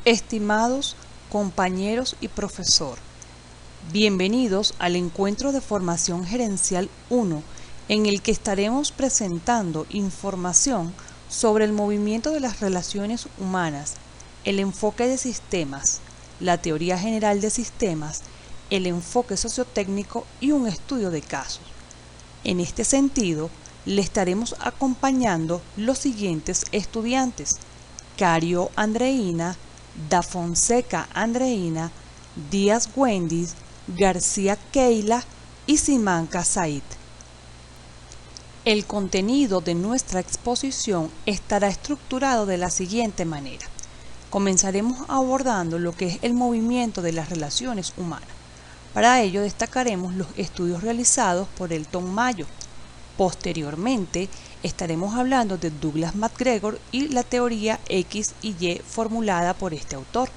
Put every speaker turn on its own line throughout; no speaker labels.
Estimados compañeros y profesor, bienvenidos al encuentro de formación gerencial 1, en el que estaremos presentando información sobre el movimiento de las relaciones humanas, el enfoque de sistemas, la teoría general de sistemas, el enfoque sociotécnico y un estudio de casos. En este sentido, le estaremos acompañando los siguientes estudiantes: Cario Andreina, Da Fonseca Andreina, Díaz Wendis, García Keila y Simanca Said. El contenido de nuestra exposición estará estructurado de la siguiente manera. Comenzaremos abordando lo que es el movimiento de las relaciones humanas. Para ello destacaremos los estudios realizados por Elton Mayo. Posteriormente, estaremos hablando de Douglas MacGregor y la teoría X y Y formulada por este autor.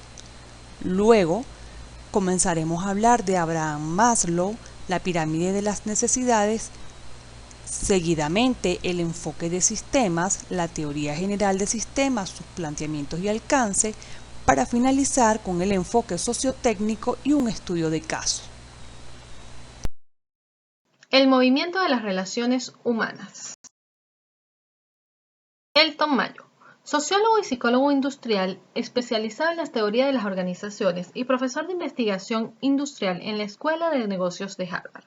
Luego, comenzaremos a hablar de Abraham Maslow, la pirámide de las necesidades. Seguidamente, el enfoque de sistemas, la teoría general de sistemas, sus planteamientos y alcance, para finalizar con el enfoque sociotécnico y un estudio de caso.
El movimiento de las relaciones humanas. Elton Mayo, sociólogo y psicólogo industrial, especializado en las teorías de las organizaciones y profesor de investigación industrial en la Escuela de Negocios de Harvard.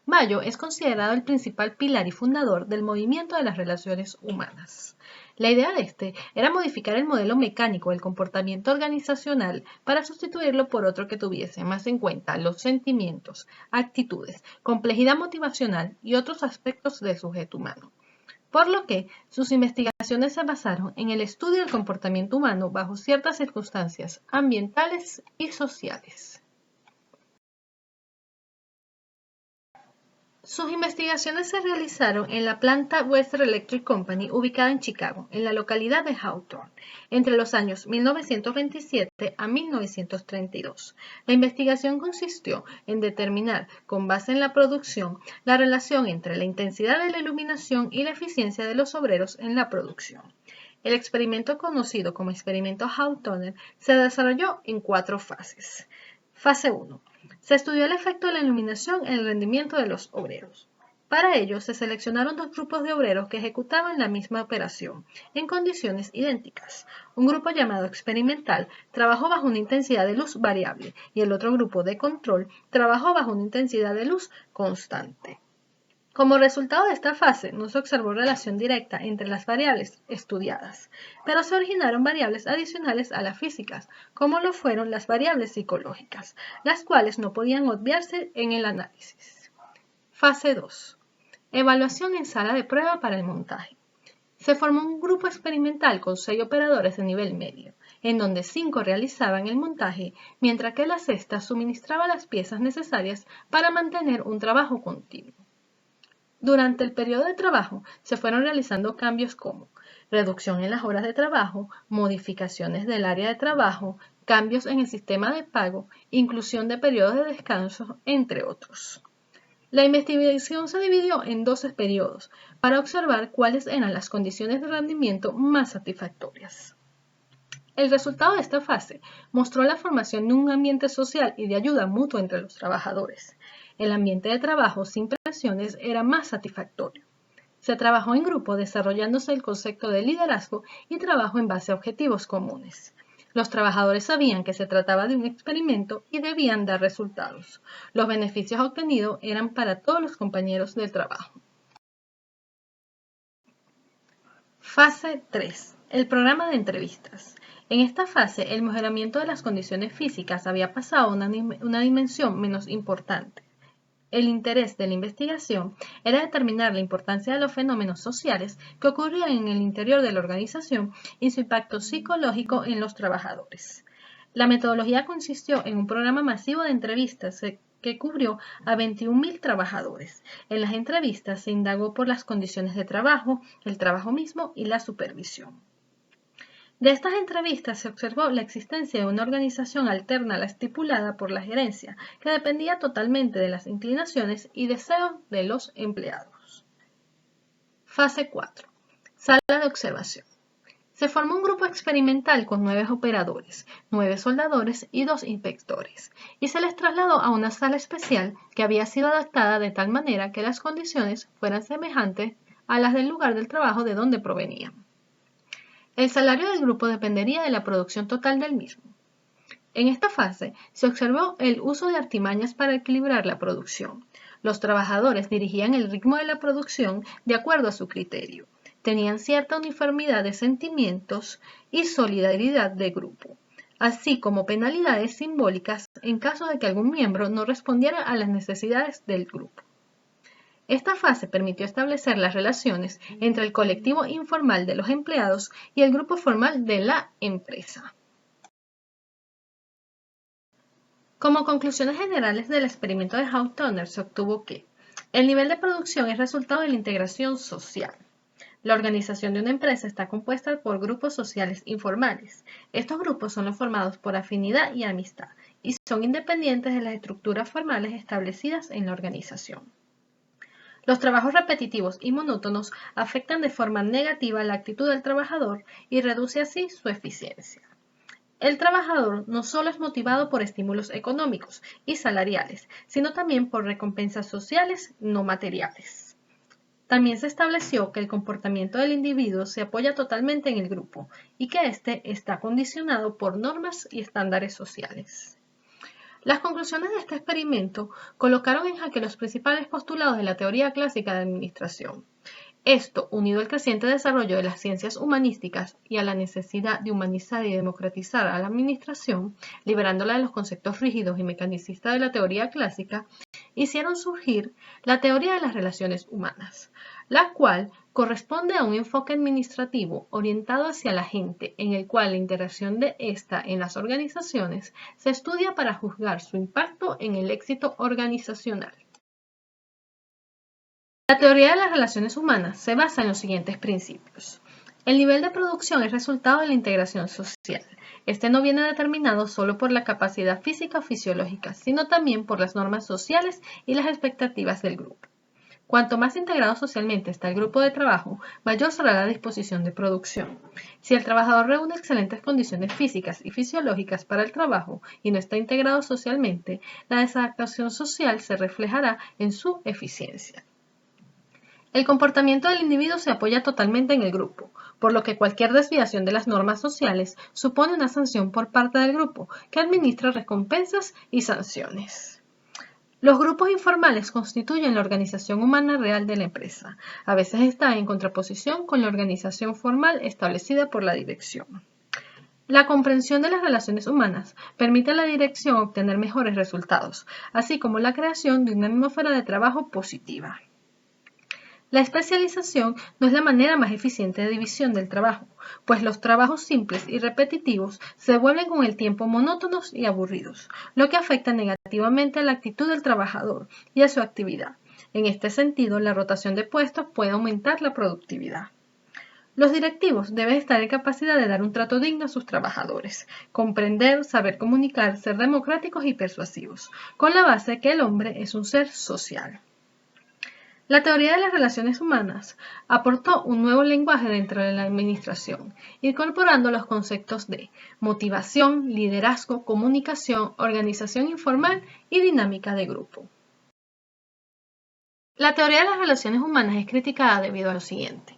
Mayo es considerado el principal pilar y fundador del movimiento de las relaciones humanas. La idea de este era modificar el modelo mecánico del comportamiento organizacional para sustituirlo por otro que tuviese más en cuenta los sentimientos, actitudes, complejidad motivacional y otros aspectos del sujeto humano. Por lo que sus investigaciones se basaron en el estudio del comportamiento humano bajo ciertas circunstancias ambientales y sociales. Sus investigaciones se realizaron en la planta Western Electric Company ubicada en Chicago, en la localidad de Hawthorne, entre los años 1927 a 1932. La investigación consistió en determinar, con base en la producción, la relación entre la intensidad de la iluminación y la eficiencia de los obreros en la producción. El experimento conocido como experimento Hawthorne se desarrolló en 4 fases. Fase 1. Se estudió el efecto de la iluminación en el rendimiento de los obreros. Para ello, se seleccionaron 2 grupos de obreros que ejecutaban la misma operación, en condiciones idénticas. Un grupo llamado experimental trabajó bajo una intensidad de luz variable y el otro grupo de control trabajó bajo una intensidad de luz constante. Como resultado de esta fase, no se observó relación directa entre las variables estudiadas, pero se originaron variables adicionales a las físicas, como lo fueron las variables psicológicas, las cuales no podían obviarse en el análisis. Fase 2. Evaluación en sala de prueba para el montaje. Se formó un grupo experimental con 6 operadores de nivel medio, en donde 5 realizaban el montaje, mientras que la sexta suministraba las piezas necesarias para mantener un trabajo continuo. Durante el periodo de trabajo se fueron realizando cambios como reducción en las horas de trabajo, modificaciones del área de trabajo, cambios en el sistema de pago, inclusión de periodos de descanso, entre otros. La investigación se dividió en 12 periodos para observar cuáles eran las condiciones de rendimiento más satisfactorias. El resultado de esta fase mostró la formación de un ambiente social y de ayuda mutua entre los trabajadores. El ambiente de trabajo sin presiones era más satisfactorio. Se trabajó en grupo desarrollándose el concepto de liderazgo y trabajo en base a objetivos comunes. Los trabajadores sabían que se trataba de un experimento y debían dar resultados. Los beneficios obtenidos eran para todos los compañeros del trabajo. Fase 3. El programa de entrevistas. En esta fase, el mejoramiento de las condiciones físicas había pasado a una dimensión menos importante. El interés de la investigación era determinar la importancia de los fenómenos sociales que ocurrían en el interior de la organización y su impacto psicológico en los trabajadores. La metodología consistió en un programa masivo de entrevistas que cubrió a 21.000 trabajadores. En las entrevistas se indagó por las condiciones de trabajo, el trabajo mismo y la supervisión. De estas entrevistas se observó la existencia de una organización alterna a la estipulada por la gerencia, que dependía totalmente de las inclinaciones y deseos de los empleados. Fase 4. Sala de observación. Se formó un grupo experimental con 9 operadores, 9 soldadores y 2 inspectores, y se les trasladó a una sala especial que había sido adaptada de tal manera que las condiciones fueran semejantes a las del lugar del trabajo de donde provenían. El salario del grupo dependería de la producción total del mismo. En esta fase se observó el uso de artimañas para equilibrar la producción. Los trabajadores dirigían el ritmo de la producción de acuerdo a su criterio. Tenían cierta uniformidad de sentimientos y solidaridad de grupo, así como penalidades simbólicas en caso de que algún miembro no respondiera a las necesidades del grupo. Esta fase permitió establecer las relaciones entre el colectivo informal de los empleados y el grupo formal de la empresa. Como conclusiones generales del experimento de Hawthorne se obtuvo que el nivel de producción es resultado de la integración social. La organización de una empresa está compuesta por grupos sociales informales. Estos grupos son los formados por afinidad y amistad y son independientes de las estructuras formales establecidas en la organización. Los trabajos repetitivos y monótonos afectan de forma negativa la actitud del trabajador y reduce así su eficiencia. El trabajador no solo es motivado por estímulos económicos y salariales, sino también por recompensas sociales no materiales. También se estableció que el comportamiento del individuo se apoya totalmente en el grupo y que éste está condicionado por normas y estándares sociales. Las conclusiones de este experimento colocaron en jaque los principales postulados de la teoría clásica de administración. Esto, unido al creciente desarrollo de las ciencias humanísticas y a la necesidad de humanizar y democratizar a la administración, liberándola de los conceptos rígidos y mecanicistas de la teoría clásica, hicieron surgir la teoría de las relaciones humanas, la cual corresponde a un enfoque administrativo orientado hacia la gente, en el cual la interacción de ésta en las organizaciones se estudia para juzgar su impacto en el éxito organizacional. La teoría de las relaciones humanas se basa en los siguientes principios. El nivel de producción es resultado de la integración social. Este no viene determinado solo por la capacidad física o fisiológica, sino también por las normas sociales y las expectativas del grupo. Cuanto más integrado socialmente está el grupo de trabajo, mayor será la disposición de producción. Si el trabajador reúne excelentes condiciones físicas y fisiológicas para el trabajo y no está integrado socialmente, la desadaptación social se reflejará en su eficiencia. El comportamiento del individuo se apoya totalmente en el grupo, por lo que cualquier desviación de las normas sociales supone una sanción por parte del grupo, que administra recompensas y sanciones. Los grupos informales constituyen la organización humana real de la empresa. A veces está en contraposición con la organización formal establecida por la dirección. La comprensión de las relaciones humanas permite a la dirección obtener mejores resultados, así como la creación de una atmósfera de trabajo positiva. La especialización no es la manera más eficiente de división del trabajo, pues los trabajos simples y repetitivos se vuelven con el tiempo monótonos y aburridos, lo que afecta negativamente a la actitud del trabajador y a su actividad. En este sentido, la rotación de puestos puede aumentar la productividad. Los directivos deben estar en capacidad de dar un trato digno a sus trabajadores, comprender, saber comunicar, ser democráticos y persuasivos, con la base de que el hombre es un ser social. La teoría de las relaciones humanas aportó un nuevo lenguaje dentro de la administración, incorporando los conceptos de motivación, liderazgo, comunicación, organización informal y dinámica de grupo. La teoría de las relaciones humanas es criticada debido a lo siguiente.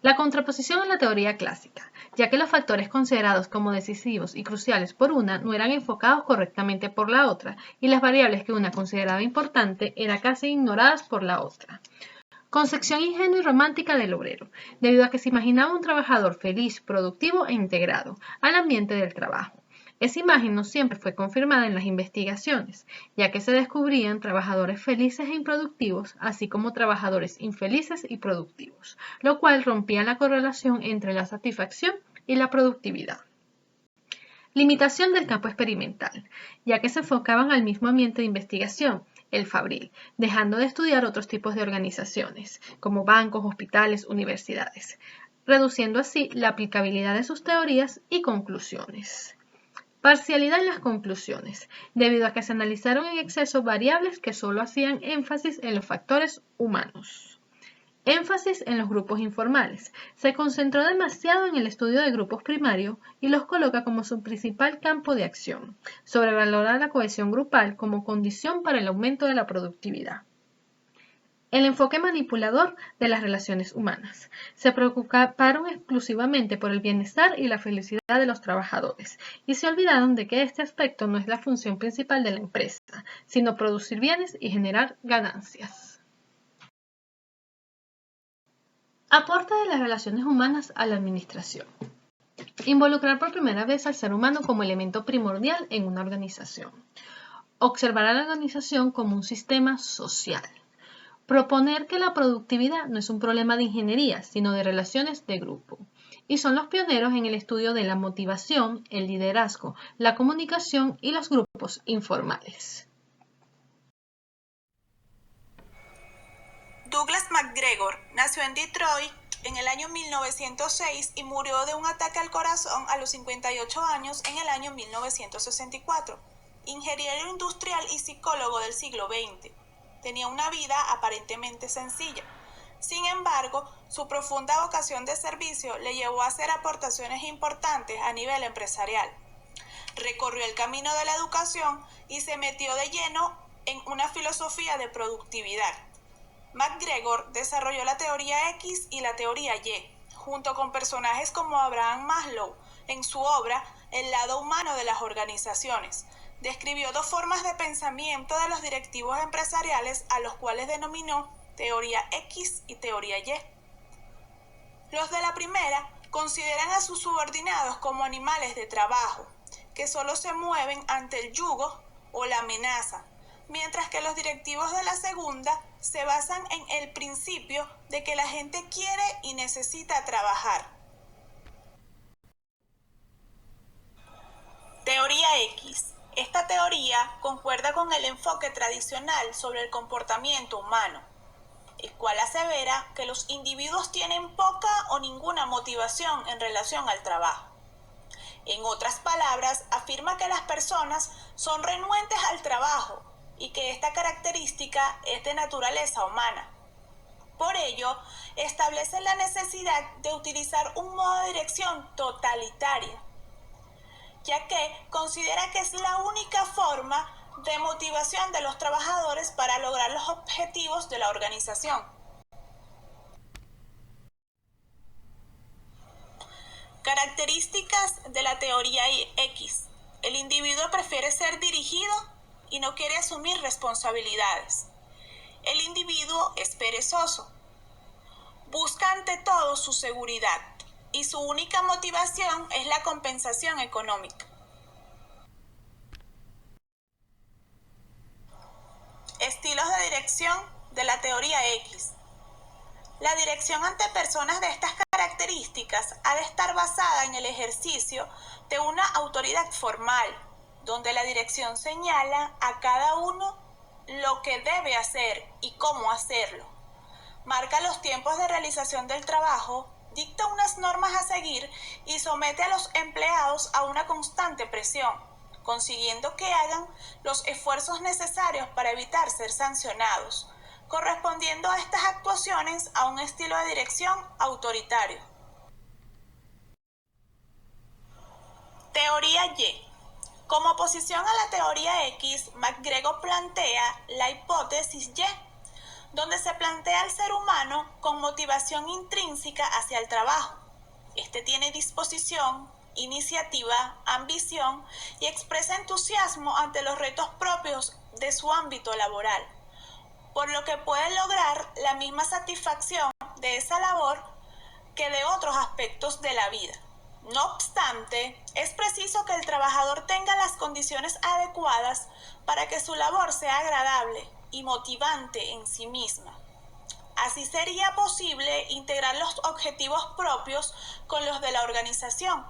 La contraposición a la teoría clásica, ya que los factores considerados como decisivos y cruciales por una no eran enfocados correctamente por la otra, y las variables que una consideraba importante eran casi ignoradas por la otra. Concepción ingenua y romántica del obrero, debido a que se imaginaba un trabajador feliz, productivo e integrado al ambiente del trabajo. Esa imagen no siempre fue confirmada en las investigaciones, ya que se descubrían trabajadores felices e improductivos, así como trabajadores infelices y productivos, lo cual rompía la correlación entre la satisfacción y la productividad. Limitación del campo experimental, ya que se enfocaban al mismo ambiente de investigación, el fabril, dejando de estudiar otros tipos de organizaciones, como bancos, hospitales, universidades, reduciendo así la aplicabilidad de sus teorías y conclusiones. Parcialidad en las conclusiones, debido a que se analizaron en exceso variables que solo hacían énfasis en los factores humanos. Énfasis en los grupos informales. Se concentró demasiado en el estudio de grupos primarios y los coloca como su principal campo de acción, sobrevalorar la cohesión grupal como condición para el aumento de la productividad. El enfoque manipulador de las relaciones humanas. Se preocuparon exclusivamente por el bienestar y la felicidad de los trabajadores y se olvidaron de que este aspecto no es la función principal de la empresa, sino producir bienes y generar ganancias. Aporte de las relaciones humanas a la administración. Involucrar por primera vez al ser humano como elemento primordial en una organización. Observar a la organización como un sistema social. Proponer que la productividad no es un problema de ingeniería, sino de relaciones de grupo. Y son los pioneros en el estudio de la motivación, el liderazgo, la comunicación y los grupos informales.
Douglas McGregor nació en Detroit en el año 1906 y murió de un ataque al corazón a los 58 años en el año 1964. Ingeniero industrial y psicólogo del siglo XX. Tenía una vida aparentemente sencilla. Sin embargo, su profunda vocación de servicio le llevó a hacer aportaciones importantes a nivel empresarial. Recorrió el camino de la educación y se metió de lleno en una filosofía de productividad. McGregor desarrolló la teoría X y la teoría Y, junto con personajes como Abraham Maslow, en su obra El lado humano de las organizaciones. Describió dos formas de pensamiento de los directivos empresariales a los cuales denominó teoría X y teoría Y. Los de la primera consideran a sus subordinados como animales de trabajo, que solo se mueven ante el yugo o la amenaza, mientras que los directivos de la segunda se basan en el principio de que la gente quiere y necesita trabajar. Teoría X. Esta teoría concuerda con el enfoque tradicional sobre el comportamiento humano, el cual asevera que los individuos tienen poca o ninguna motivación en relación al trabajo. En otras palabras, afirma que las personas son renuentes al trabajo y que esta característica es de naturaleza humana. Por ello, establece la necesidad de utilizar un modo de dirección totalitaria, ya que considera que es la única forma de motivación de los trabajadores para lograr los objetivos de la organización. Características de la teoría X. El individuo prefiere ser dirigido y no quiere asumir responsabilidades. El individuo es perezoso. Busca ante todo su seguridad y su única motivación es la compensación económica. Estilos de dirección de la teoría X. La dirección ante personas de estas características ha de estar basada en el ejercicio de una autoridad formal, donde la dirección señala a cada uno lo que debe hacer y cómo hacerlo. Marca los tiempos de realización del trabajo, dicta unas normas a seguir y somete a los empleados a una constante presión, consiguiendo que hagan los esfuerzos necesarios para evitar ser sancionados, correspondiendo a estas actuaciones a un estilo de dirección autoritario. Teoría Y. Como oposición a la teoría X, McGregor plantea la hipótesis Y, donde se plantea al ser humano con motivación intrínseca hacia el trabajo. Este tiene disposición, iniciativa, ambición y expresa entusiasmo ante los retos propios de su ámbito laboral, por lo que puede lograr la misma satisfacción de esa labor que de otros aspectos de la vida. No obstante, es preciso que el trabajador tenga las condiciones adecuadas para que su labor sea agradable y motivante en sí misma. Así sería posible integrar los objetivos propios con los de la organización,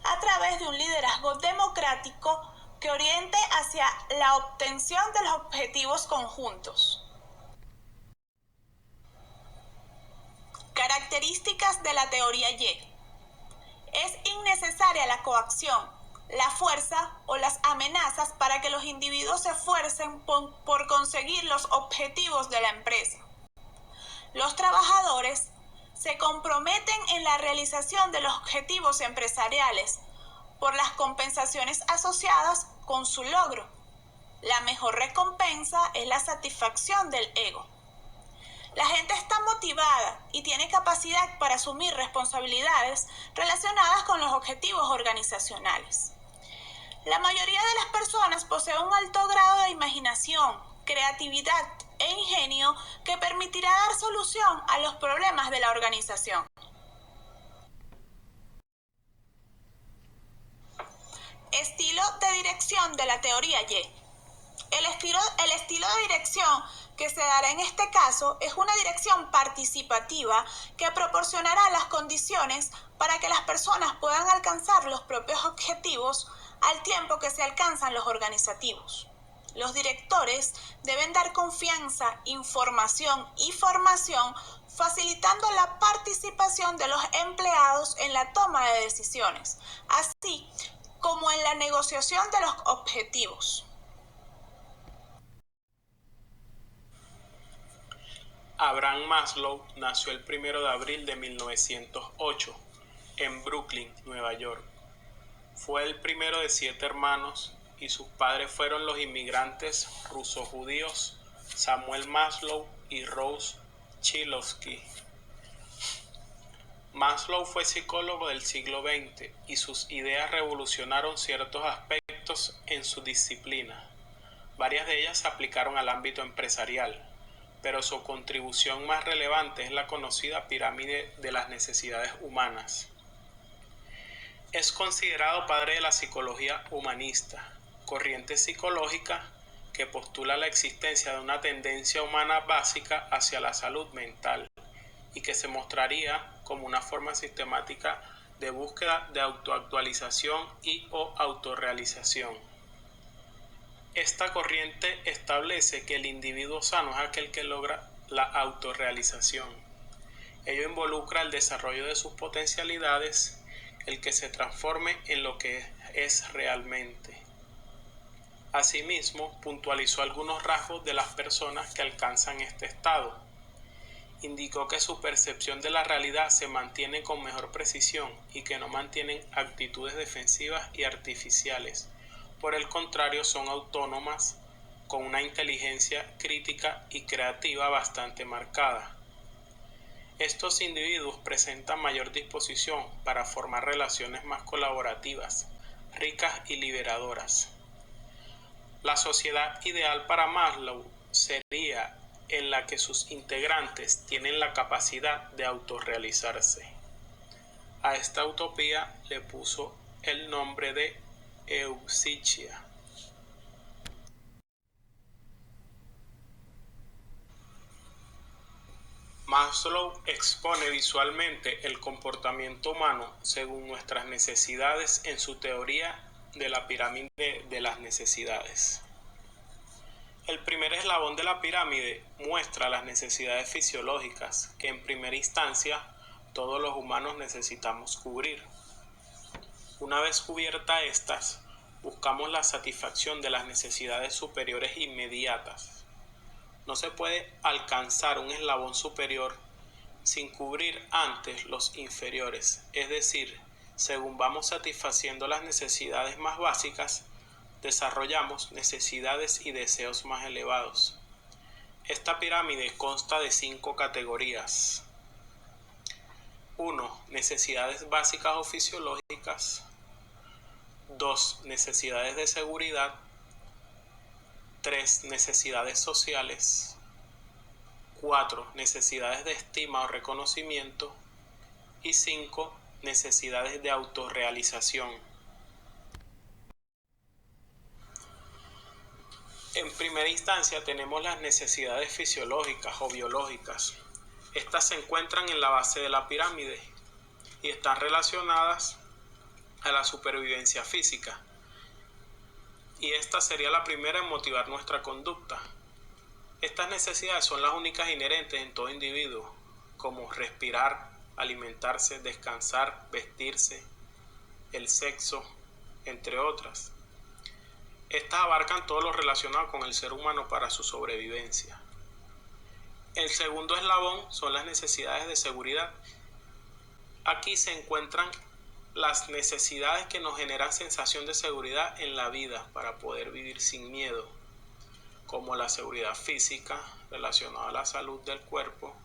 a través de un liderazgo democrático que oriente hacia la obtención de los objetivos conjuntos. Características de la teoría Y. Es innecesaria la coacción, la fuerza o las amenazas para que los individuos se esfuercen por conseguir los objetivos de la empresa. Los trabajadores se comprometen en la realización de los objetivos empresariales por las compensaciones asociadas con su logro. La mejor recompensa es la satisfacción del ego. La gente está motivada y tiene capacidad para asumir responsabilidades relacionadas con los objetivos organizacionales. La mayoría de las personas posee un alto grado de imaginación, creatividad e ingenio que permitirá dar solución a los problemas de la organización. Estilo de dirección de la teoría Y. El estilo de dirección que se dará en este caso es una dirección participativa que proporcionará las condiciones para que las personas puedan alcanzar los propios objetivos al tiempo que se alcanzan los organizativos. Los directores deben dar confianza, información y formación, facilitando la participación de los empleados en la toma de decisiones, así como en la negociación de los objetivos.
Abraham Maslow nació el 1 de abril de 1908 en Brooklyn, Nueva York. Fue el primero de 7 hermanos y sus padres fueron los inmigrantes ruso-judíos Samuel Maslow y Rose Chilowski. Maslow fue psicólogo del siglo XX y sus ideas revolucionaron ciertos aspectos en su disciplina. Varias de ellas se aplicaron al ámbito empresarial, pero su contribución más relevante es la conocida pirámide de las necesidades humanas. Es considerado padre de la psicología humanista, corriente psicológica que postula la existencia de una tendencia humana básica hacia la salud mental y que se mostraría como una forma sistemática de búsqueda de autoactualización y o autorrealización. Esta corriente establece que el individuo sano es aquel que logra la autorrealización. Ello involucra el desarrollo de sus potencialidades, el que se transforme en lo que es realmente. Asimismo, puntualizó algunos rasgos de las personas que alcanzan este estado. Indicó que su percepción de la realidad se mantiene con mejor precisión y que no mantienen actitudes defensivas y artificiales. Por el contrario, son autónomas, con una inteligencia crítica y creativa bastante marcada. Estos individuos presentan mayor disposición para formar relaciones más colaborativas, ricas y liberadoras. La sociedad ideal para Maslow sería en la que sus integrantes tienen la capacidad de autorrealizarse. A esta utopía le puso el nombre de Eusichia. Maslow expone visualmente el comportamiento humano según nuestras necesidades en su teoría de la pirámide de las necesidades. El primer eslabón de la pirámide muestra las necesidades fisiológicas que en primera instancia todos los humanos necesitamos cubrir. Una vez cubiertas estas, buscamos la satisfacción de las necesidades superiores inmediatas. No se puede alcanzar un eslabón superior sin cubrir antes los inferiores, es decir, según vamos satisfaciendo las necesidades más básicas, desarrollamos necesidades y deseos más elevados. Esta pirámide consta de 5 categorías. 1. Necesidades básicas o fisiológicas. 2. Necesidades de seguridad. 3. Necesidades sociales. 4. Necesidades de estima o reconocimiento. Y 5. Necesidades de autorrealización. En primera instancia tenemos las necesidades fisiológicas o biológicas. Estas se encuentran en la base de la pirámide y están relacionadas a la supervivencia física. Y esta sería la primera en motivar nuestra conducta. Estas necesidades son las únicas inherentes en todo individuo, como respirar, alimentarse, descansar, vestirse, el sexo, entre otras. Estas abarcan todo lo relacionado con el ser humano para su sobrevivencia. El segundo eslabón son las necesidades de seguridad. Aquí se encuentran las necesidades que nos generan sensación de seguridad en la vida para poder vivir sin miedo, como la seguridad física relacionada a la salud del cuerpo,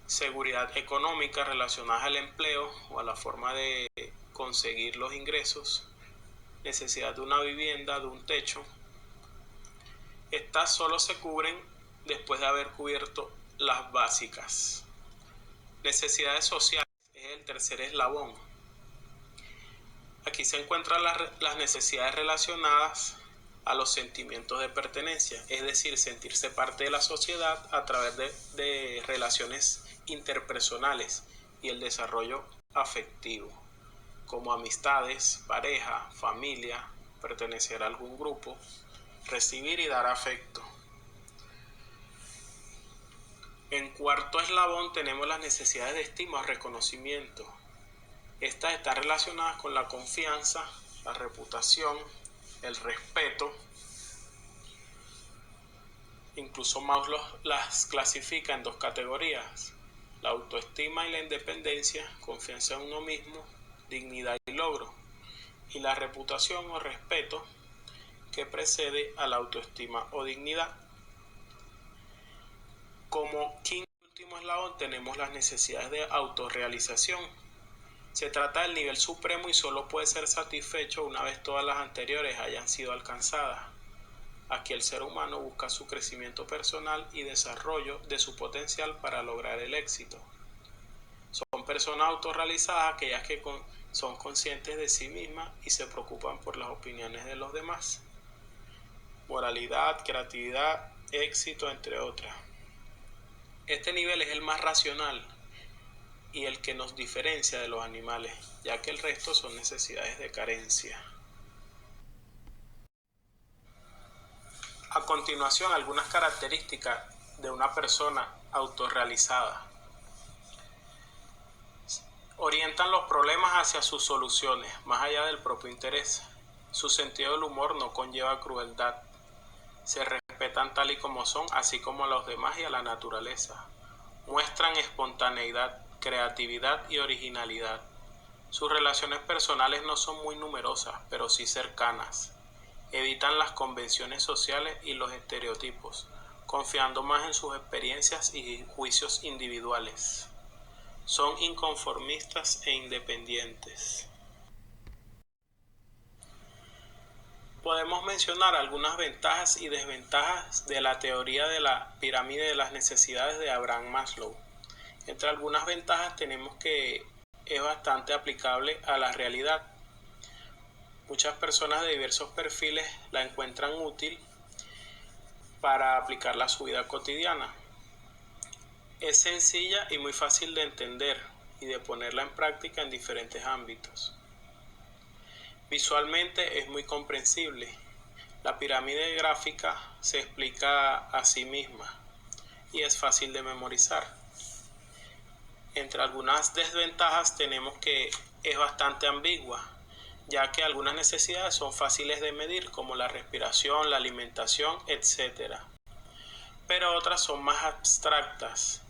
seguridad económica relacionada al empleo o a la forma de conseguir los ingresos, necesidad de una vivienda, de un techo. Estas solo se cubren después de haber cubierto las básicas. Necesidades sociales es el tercer eslabón. Aquí se encuentran las necesidades relacionadas a los sentimientos de pertenencia, es decir, sentirse parte de la sociedad a través de relaciones interpersonales y el desarrollo afectivo, como amistades, pareja, familia, pertenecer a algún grupo, recibir y dar afecto. En cuarto eslabón tenemos las necesidades de estima o reconocimiento. Estas están relacionadas con la confianza, la reputación, el respeto. Incluso Maslow las clasifica en dos categorías: la autoestima y la independencia, confianza en uno mismo, dignidad y logro, y la reputación o respeto que precede a la autoestima o dignidad. Como quinto y último eslabón tenemos las necesidades de autorrealización. Se trata del nivel supremo y solo puede ser satisfecho una vez todas las anteriores hayan sido alcanzadas. Aquí el ser humano busca su crecimiento personal y desarrollo de su potencial para lograr el éxito. Son personas autorrealizadas aquellas que son conscientes de sí mismas y se preocupan por las opiniones de los demás. Moralidad, creatividad, éxito, entre otras. Este nivel es el más racional y el que nos diferencia de los animales, ya que el resto son necesidades de carencia. A continuación, algunas características de una persona autorrealizada. Orientan los problemas hacia sus soluciones, más allá del propio interés. Su sentido del humor no conlleva crueldad. Se respetan tal y como son, así como a los demás y a la naturaleza. Muestran espontaneidad, creatividad y originalidad. Sus relaciones personales no son muy numerosas, pero sí cercanas. Evitan las convenciones sociales y los estereotipos, confiando más en sus experiencias y juicios individuales. Son inconformistas e independientes. Podemos mencionar algunas ventajas y desventajas de la teoría de la pirámide de las necesidades de Abraham Maslow. Entre algunas ventajas tenemos que es bastante aplicable a la realidad. Muchas personas de diversos perfiles la encuentran útil para aplicarla a su vida cotidiana. Es sencilla y muy fácil de entender y de ponerla en práctica en diferentes ámbitos. Visualmente es muy comprensible. La pirámide gráfica se explica a sí misma y es fácil de memorizar. Entre algunas desventajas tenemos que es bastante ambigua, ya que algunas necesidades son fáciles de medir, como la respiración, la alimentación, etc. Pero otras son más abstractas,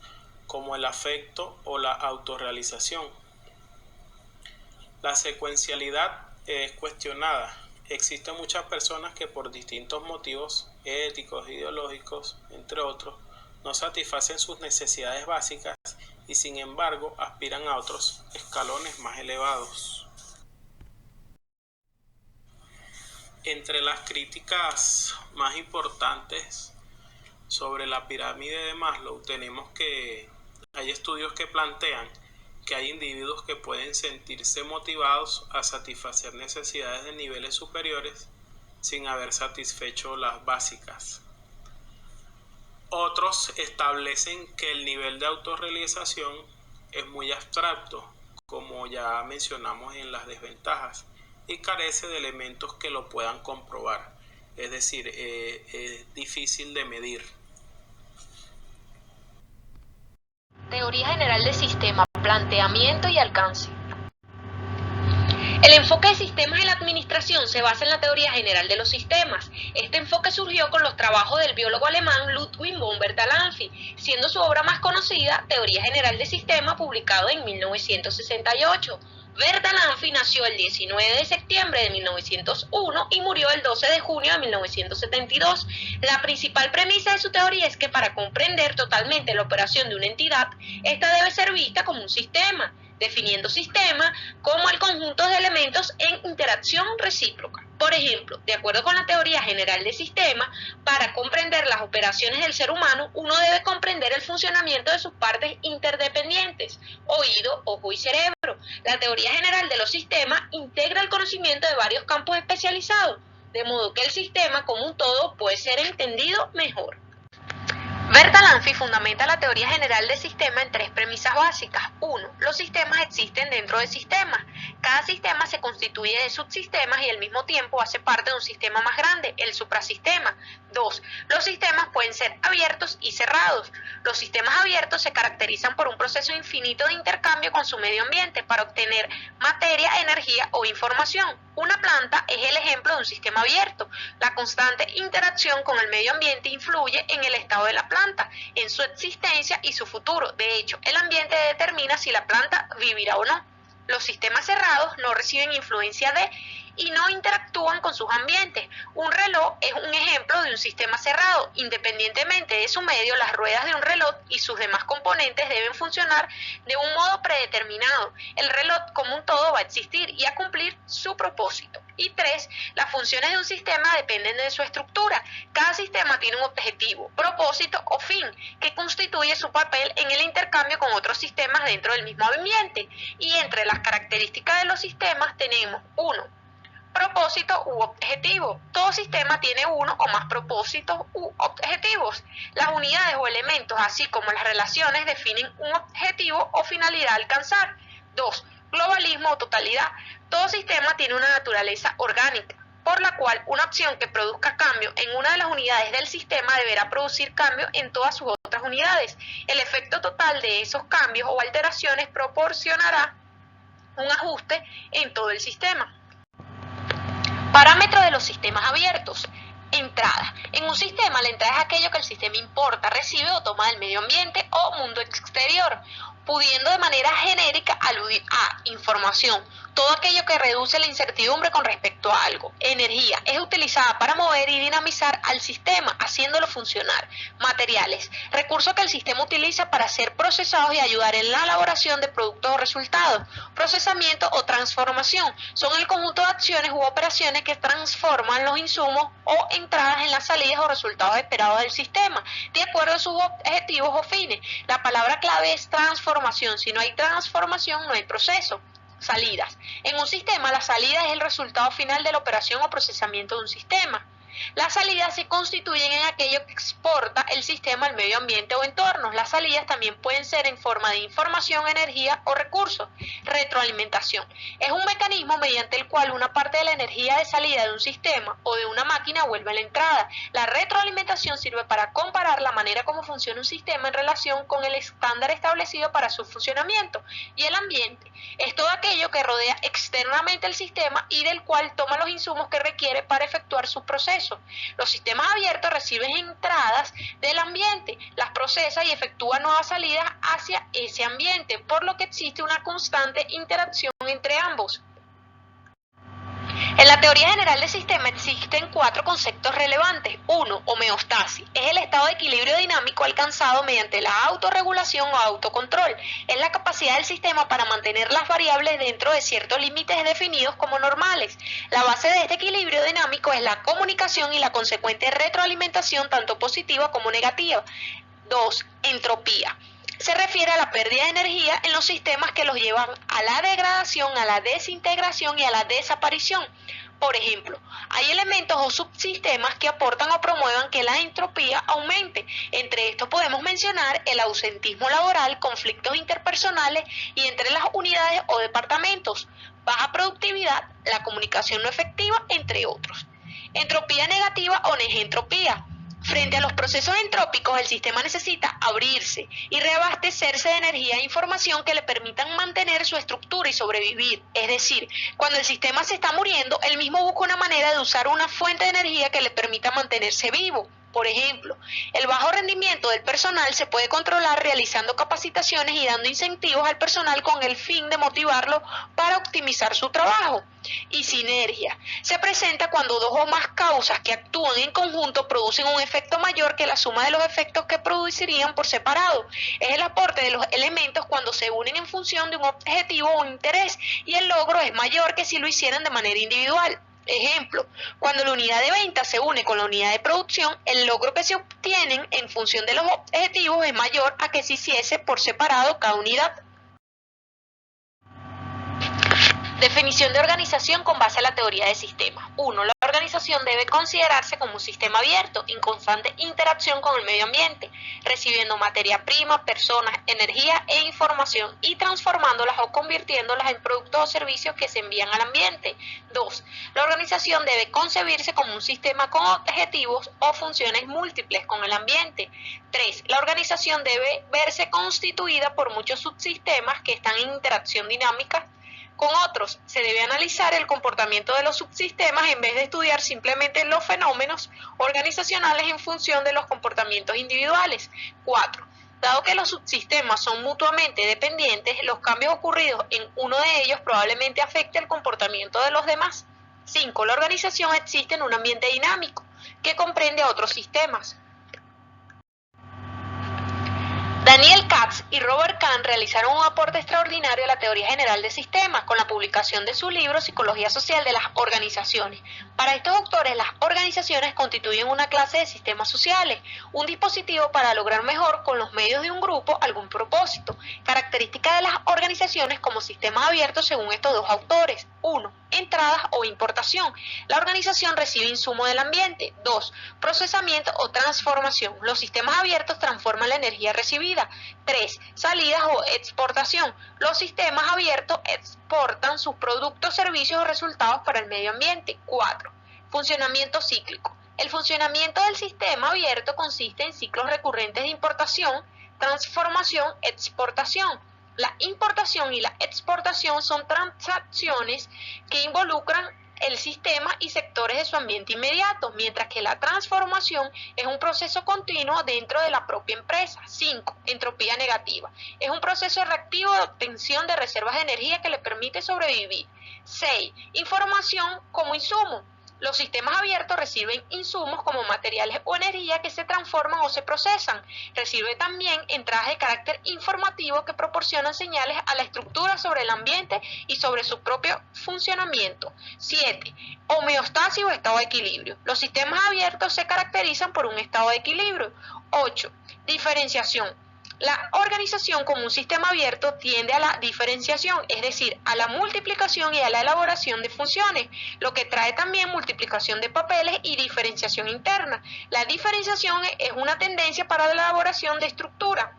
como el afecto o la autorrealización. La secuencialidad es cuestionada. Existen muchas personas que por distintos motivos éticos, ideológicos, entre otros, no satisfacen sus necesidades básicas y sin embargo aspiran a otros escalones más elevados. Entre las críticas más importantes sobre la pirámide de Maslow tenemos que hay estudios que plantean que hay individuos que pueden sentirse motivados a satisfacer necesidades de niveles superiores sin haber satisfecho las básicas. Otros establecen que el nivel de autorrealización es muy abstracto, como ya mencionamos en las desventajas, y carece de elementos que lo puedan comprobar, es decir, es difícil de medir.
Teoría general de sistema, planteamiento y alcance. El enfoque de sistemas en la administración se basa en la teoría general de los sistemas. Este enfoque surgió con los trabajos del biólogo alemán Ludwig von Bertalanffy, siendo su obra más conocida Teoría General de Sistemas, publicado en 1968. Bertalanffy nació el 19 de septiembre de 1901 y murió el 12 de junio de 1972. La principal premisa de su teoría es que para comprender totalmente la operación de una entidad, esta debe ser vista como un sistema, definiendo sistema como el conjunto de elementos en interacción recíproca. Por ejemplo, de acuerdo con la teoría general de sistemas, para comprender las operaciones del ser humano, uno debe comprender el funcionamiento de sus partes interdependientes, oído, ojo y cerebro. La teoría general de los sistemas integra el conocimiento de varios campos especializados, de modo que el sistema como un todo puede ser entendido mejor. Bertalanffy fundamenta la teoría general del sistema en tres premisas básicas. 1. Los sistemas existen dentro de sistemas. Cada sistema se constituye de subsistemas y al mismo tiempo hace parte de un sistema más grande, el suprasistema. 2. Los sistemas pueden ser abiertos y cerrados. Los sistemas abiertos se caracterizan por un proceso infinito de intercambio con su medio ambiente para obtener materia, energía o información. Una planta es el ejemplo de un sistema abierto. La constante interacción con el medio ambiente influye en el estado de la planta, en su existencia y su futuro. De hecho, el ambiente determina si la planta vivirá o no. Los sistemas cerrados no reciben influencia de y no interactúan con sus ambientes. Un reloj es un ejemplo de un sistema cerrado. Independientemente de su medio, las ruedas de un reloj y sus demás componentes deben funcionar de un modo predeterminado. El reloj como un todo va a existir y a cumplir su propósito. Y 3. Las funciones de un sistema dependen de su estructura. Cada sistema tiene un objetivo, propósito o fin que constituye su papel en el intercambio con otros sistemas dentro del mismo ambiente. Y entre las características de los sistemas tenemos 1. Propósito u objetivo. Todo sistema tiene uno o más propósitos u objetivos. Las unidades o elementos, así como las relaciones, definen un objetivo o finalidad a alcanzar. 2. Globalismo o totalidad. Todo sistema tiene una naturaleza orgánica, por la cual una acción que produzca cambio en una de las unidades del sistema deberá producir cambio en todas sus otras unidades. El efecto total de esos cambios o alteraciones proporcionará un ajuste en todo el sistema. Parámetros de los sistemas abiertos. Entrada. En un sistema, la entrada es aquello que el sistema importa, recibe o toma del medio ambiente o mundo exterior, pudiendo de manera genérica aludir a información, todo aquello que reduce la incertidumbre con respecto a algo. Energía. Es utilizada para mover y dinamizar al sistema, haciéndolo funcionar. Materiales. Recursos que el sistema utiliza para ser procesados y ayudar en la elaboración de productos o resultados. Procesamiento o transformación. Son el conjunto de acciones u operaciones que transforman los insumos o entradas en las salidas o resultados esperados del sistema, de acuerdo a sus objetivos o fines. La palabra clave es transformación. Si no hay transformación, no hay proceso. Salidas. En un sistema, la salida es el resultado final de la operación o procesamiento de un sistema. Las salidas se constituyen en aquello que exporta el sistema al medio ambiente o entornos. Las salidas también pueden ser en forma de información, energía o recursos. Retroalimentación. Es un mecanismo mediante el cual una parte de la energía de salida de un sistema o de una máquina vuelve a la entrada. La retroalimentación sirve para comparar la manera como funciona un sistema en relación con el estándar establecido para su funcionamiento. Y el ambiente es todo aquello que rodea externamente el sistema y del cual toma los insumos que requiere para efectuar su proceso. Los sistemas abiertos reciben entradas del ambiente, las procesa y efectúa nuevas salidas hacia ese ambiente, por lo que existe una constante interacción entre ambos. En la teoría general del sistema existen 4 conceptos relevantes. 1. Homeostasis. Es el estado de equilibrio dinámico alcanzado mediante la autorregulación o autocontrol. Es la capacidad del sistema para mantener las variables dentro de ciertos límites definidos como normales. La base de este equilibrio dinámico es la comunicación y la consecuente retroalimentación tanto positiva como negativa. 2. Entropía. Se refiere a la pérdida de energía en los sistemas que los llevan a la degradación, a la desintegración y a la desaparición. Por ejemplo, hay elementos o subsistemas que aportan o promuevan que la entropía aumente. Entre estos podemos mencionar el ausentismo laboral, conflictos interpersonales y entre las unidades o departamentos, baja productividad, la comunicación no efectiva, entre otros. Entropía negativa o negentropía. Frente a los procesos entrópicos, el sistema necesita abrirse y reabastecerse de energía e información que le permitan mantener su estructura y sobrevivir. Es decir, cuando el sistema se está muriendo, él mismo busca una manera de usar una fuente de energía que le permita mantenerse vivo. Por ejemplo, el bajo rendimiento del personal se puede controlar realizando capacitaciones y dando incentivos al personal con el fin de motivarlo para optimizar su trabajo. Y sinergia se presenta cuando dos o más causas que actúan en conjunto producen un efecto mayor que la suma de los efectos que producirían por separado. Es el aporte de los elementos cuando se unen en función de un objetivo o interés, y el logro es mayor que si lo hicieran de manera individual. Ejemplo, cuando la unidad de venta se une con la unidad de producción, el logro que se obtienen en función de los objetivos es mayor a que si hiciese por separado cada unidad. Definición de organización con base a la teoría de sistemas. 1. La organización debe considerarse como un sistema abierto, en constante interacción con el medio ambiente, recibiendo materia prima, personas, energía e información y transformándolas o convirtiéndolas en productos o servicios que se envían al ambiente. 2. La organización debe concebirse como un sistema con objetivos o funciones múltiples con el ambiente. 3. La organización debe verse constituida por muchos subsistemas que están en interacción dinámica con otros. Se debe analizar el comportamiento de los subsistemas en vez de estudiar simplemente los fenómenos organizacionales en función de los comportamientos individuales. 4. Dado que los subsistemas son mutuamente dependientes, los cambios ocurridos en uno de ellos probablemente afecten el comportamiento de los demás. 5. La organización existe en un ambiente dinámico que comprende a otros sistemas. Daniel Katz y Robert Kahn realizaron un aporte extraordinario a la teoría general de sistemas con la publicación de su libro Psicología Social de las Organizaciones. Para estos autores, las organizaciones constituyen una clase de sistemas sociales, un dispositivo para lograr mejor con los medios de un grupo algún propósito. Características de las organizaciones como sistemas abiertos según estos dos autores. 1. Entradas o importación. La organización recibe insumos del ambiente. 2. Procesamiento o transformación. Los sistemas abiertos transforman la energía recibida. 3. Salidas o exportación. Los sistemas abiertos exportan sus productos, servicios o resultados para el medio ambiente. 4. Funcionamiento cíclico. El funcionamiento del sistema abierto consiste en ciclos recurrentes de importación, transformación, exportación. La importación y la exportación son transacciones que involucran el sistema y sectores de su ambiente inmediato, mientras que la transformación es un proceso continuo dentro de la propia empresa. 5. Entropía negativa. Es un proceso reactivo de obtención de reservas de energía que le permite sobrevivir. 6. Información como insumo. Los sistemas abiertos reciben insumos como materiales o energía que se transforman o se procesan. Recibe también entradas de carácter informativo que proporcionan señales a la estructura sobre el ambiente y sobre su propio funcionamiento. 7. Homeostasis o estado de equilibrio. Los sistemas abiertos se caracterizan por un estado de equilibrio. 8. Diferenciación. La organización como un sistema abierto tiende a la diferenciación, es decir, a la multiplicación y a la elaboración de funciones, lo que trae también multiplicación de papeles y diferenciación interna. La diferenciación es una tendencia para la elaboración de estructura.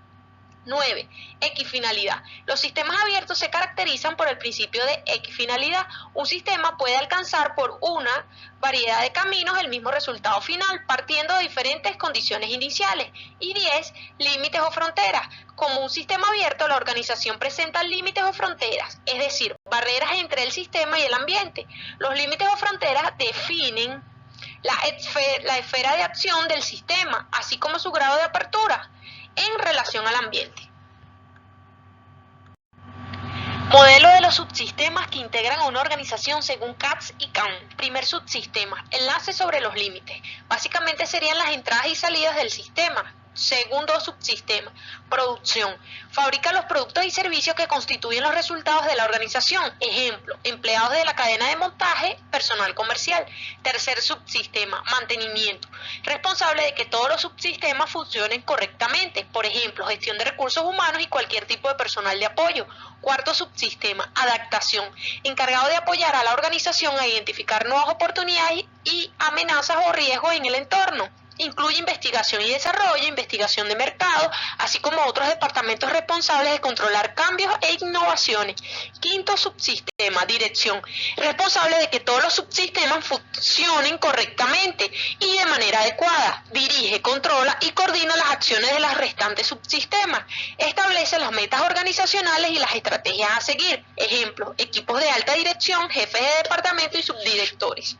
9. Equifinalidad. Los sistemas abiertos se caracterizan por el principio de equifinalidad. Un sistema puede alcanzar por una variedad de caminos el mismo resultado final, partiendo de diferentes condiciones iniciales. Y 10. Límites o fronteras. Como un sistema abierto, la organización presenta límites o fronteras, es decir, barreras entre el sistema y el ambiente. Los límites o fronteras definen la esfera de acción del sistema, así como su grado de apertura en relación al ambiente. Modelo de los subsistemas que integran a una organización según Katz y Kahn. Primer subsistema, enlace sobre los límites. Básicamente serían las entradas y salidas del sistema. Segundo subsistema, producción. Fabrica los productos y servicios que constituyen los resultados de la organización. Ejemplo, empleados de la cadena de montaje, personal comercial. Tercer subsistema, mantenimiento. Responsable de que todos los subsistemas funcionen correctamente. Por ejemplo, gestión de recursos humanos y cualquier tipo de personal de apoyo. Cuarto subsistema, adaptación. Encargado de apoyar a la organización a identificar nuevas oportunidades y amenazas o riesgos en el entorno. Incluye investigación y desarrollo, investigación de mercado, así como otros departamentos responsables de controlar cambios e innovaciones. Quinto subsistema, dirección, responsable de que todos los subsistemas funcionen correctamente y de manera adecuada. Dirige, controla y coordina las acciones de los restantes subsistemas. Establece las metas organizacionales y las estrategias a seguir. Ejemplo, equipos de alta dirección, jefes de departamento y subdirectores.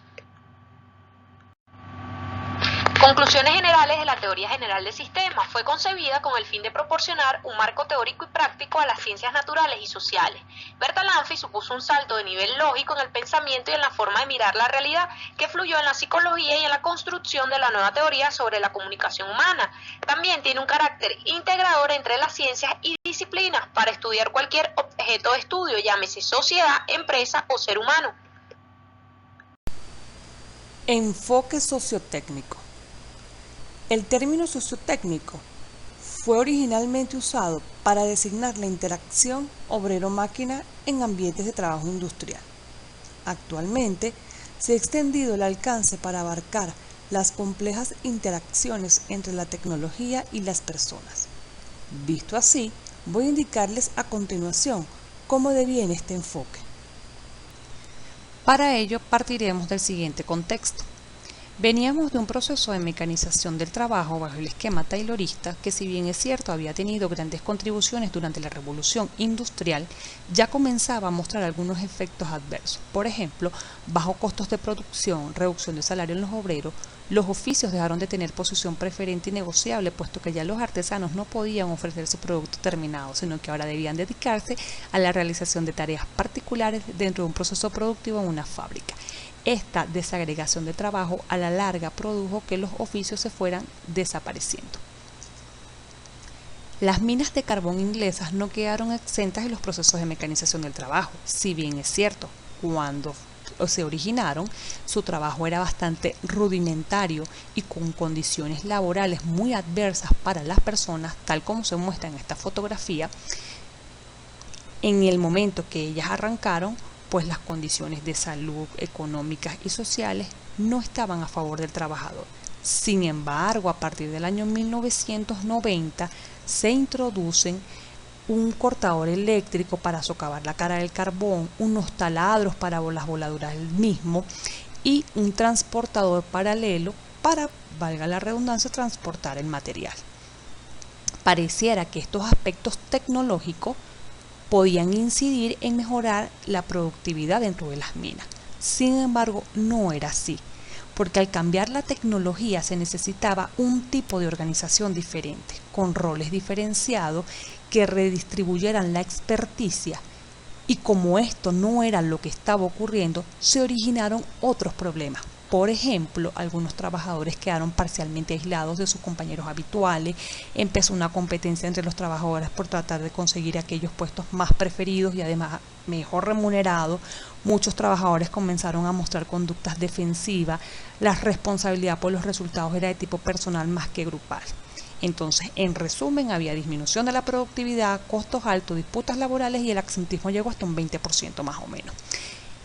Conclusiones generales de la teoría general de sistemas. Fue concebida con el fin de proporcionar un marco teórico y práctico a las ciencias naturales y sociales. Bertalanffy supuso un salto de nivel lógico en el pensamiento y en la forma de mirar la realidad que fluyó en la psicología y en la construcción de la nueva teoría sobre la comunicación humana. También tiene un carácter integrador entre las ciencias y disciplinas para estudiar cualquier objeto de estudio, llámese sociedad, empresa o ser humano.
Enfoque sociotécnico. El término sociotécnico fue originalmente usado para designar la interacción obrero-máquina en ambientes de trabajo industrial. Actualmente se ha extendido el alcance para abarcar las complejas interacciones entre la tecnología y las personas. Visto así, voy a indicarles a continuación cómo deviene este enfoque. Para ello partiremos del siguiente contexto. Veníamos de un proceso de mecanización del trabajo bajo el esquema taylorista que, si bien es cierto había tenido grandes contribuciones durante la revolución industrial, ya comenzaba a mostrar algunos efectos adversos. Por ejemplo, bajo costos de producción, reducción de salario en los obreros, los oficios dejaron de tener posición preferente y negociable, puesto que ya los artesanos no podían ofrecer su producto terminado, sino que ahora debían dedicarse a la realización de tareas particulares dentro de un proceso productivo en una fábrica. Esta desagregación de trabajo a la larga produjo que los oficios se fueran desapareciendo. Las minas de carbón inglesas no quedaron exentas de los procesos de mecanización del trabajo. Si bien es cierto, cuando se originaron, su trabajo era bastante rudimentario y con condiciones laborales muy adversas para las personas, tal como se muestra en esta fotografía. En el momento que ellas arrancaron, pues las condiciones de salud, económicas y sociales no estaban a favor del trabajador. Sin embargo, a partir del año 1990 se introducen un cortador eléctrico para socavar la cara del carbón, unos taladros para las voladuras del mismo y un transportador paralelo para, valga la redundancia, transportar el material. Pareciera que estos aspectos tecnológicos podían incidir en mejorar la productividad dentro de las minas. Sin embargo, no era así, porque al cambiar la tecnología se necesitaba un tipo de organización diferente, con roles diferenciados que redistribuyeran la experticia, y como esto no era lo que estaba ocurriendo, se originaron otros problemas. Por ejemplo, algunos trabajadores quedaron parcialmente aislados de sus compañeros habituales, empezó una competencia entre los trabajadores por tratar de conseguir aquellos puestos más preferidos y además mejor remunerados. Muchos trabajadores comenzaron a mostrar conductas defensivas, la responsabilidad por los resultados era de tipo personal más que grupal. Entonces, en resumen, había disminución de la productividad, costos altos, disputas laborales y el absentismo llegó hasta un 20% más o menos.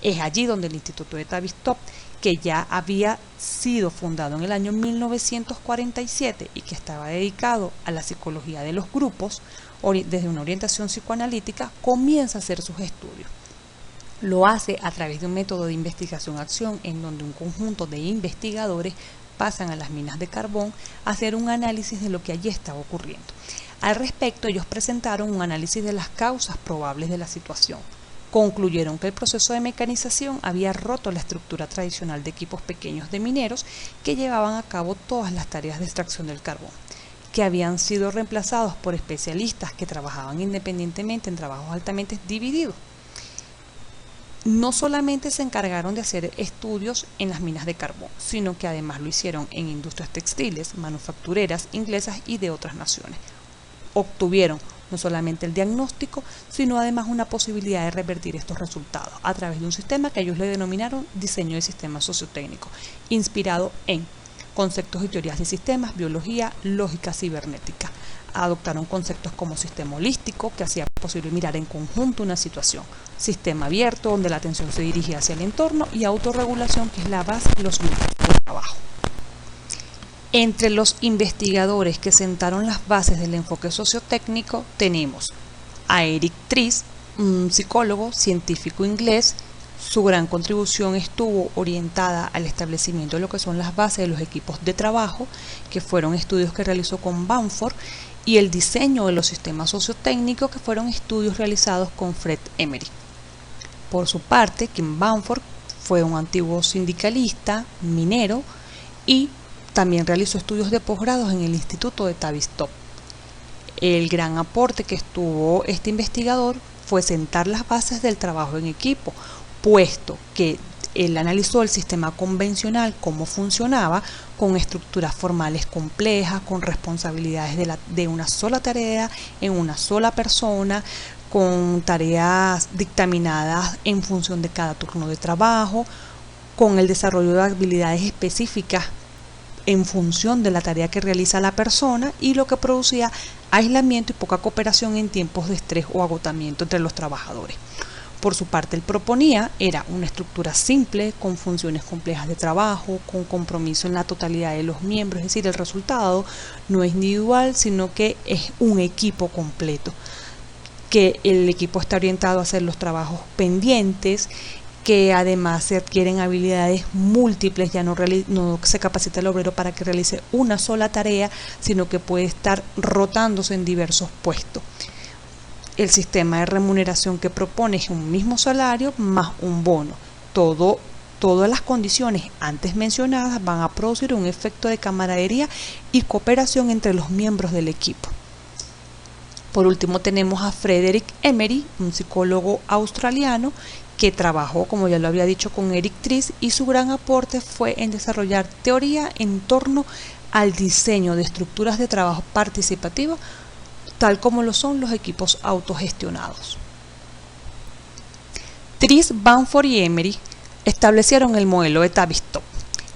Es allí donde el Instituto de Tavistock, que ya había sido fundado en el año 1947 y que estaba dedicado a la psicología de los grupos, desde una orientación psicoanalítica, comienza a hacer sus estudios. Lo hace a través de un método de investigación-acción en donde un conjunto de investigadores pasan a las minas de carbón a hacer un análisis de lo que allí estaba ocurriendo. Al respecto, ellos presentaron un análisis de las causas probables de la situación. Concluyeron que el proceso de mecanización había roto la estructura tradicional de equipos pequeños de mineros que llevaban a cabo todas las tareas de extracción del carbón, que habían sido reemplazados por especialistas que trabajaban independientemente en trabajos altamente divididos. No solamente se encargaron de hacer estudios en las minas de carbón, sino que además lo hicieron en industrias textiles, manufactureras inglesas y de otras naciones. Obtuvieron no solamente el diagnóstico, sino además una posibilidad de revertir estos resultados a través de un sistema que ellos le denominaron diseño de sistemas sociotécnicos, inspirado en conceptos y teorías de sistemas, biología, lógica cibernética. Adoptaron conceptos como sistema holístico, que hacía posible mirar en conjunto una situación, sistema abierto, donde la atención se dirigía hacia el entorno, y autorregulación, que es la base de los grupos de trabajo. Entre los investigadores que sentaron las bases del enfoque sociotécnico tenemos a Eric Tries, un psicólogo científico inglés. Su gran contribución estuvo orientada al establecimiento de lo que son las bases de los equipos de trabajo, que fueron estudios que realizó con Bamford, y el diseño de los sistemas sociotécnicos, que fueron estudios realizados con Fred Emery. Por su parte, Kim Bamford fue un antiguo sindicalista, minero, y también realizó estudios de posgrados en el Instituto de Tavistock. El gran aporte que estuvo este investigador fue sentar las bases del trabajo en equipo, puesto que él analizó el sistema convencional, cómo funcionaba, con estructuras formales complejas, con responsabilidades de una sola tarea en una sola persona, con tareas dictaminadas en función de cada turno de trabajo, con el desarrollo de habilidades específicas en función de la tarea que realiza la persona, y lo que producía aislamiento y poca cooperación en tiempos de estrés o agotamiento entre los trabajadores. Por su parte, él proponía una estructura simple, con funciones complejas de trabajo, con compromiso en la totalidad de los miembros, es decir, el resultado no es individual, sino que es un equipo completo, que el equipo está orientado a hacer los trabajos pendientes, que además se adquieren habilidades múltiples, ya no se capacita el obrero para que realice una sola tarea, sino que puede estar rotándose en diversos puestos. El sistema de remuneración que propone es un mismo salario más un bono. Todas las condiciones antes mencionadas van a producir un efecto de camaradería y cooperación entre los miembros del equipo. Por último, tenemos a Frederick Emery, un psicólogo australiano que trabajó, como ya lo había dicho, con Eric Tries, y su gran aporte fue en desarrollar teoría en torno al diseño de estructuras de trabajo participativas, tal como lo son los equipos autogestionados. Tries, Bamford y Emery establecieron el modelo de Tavistock.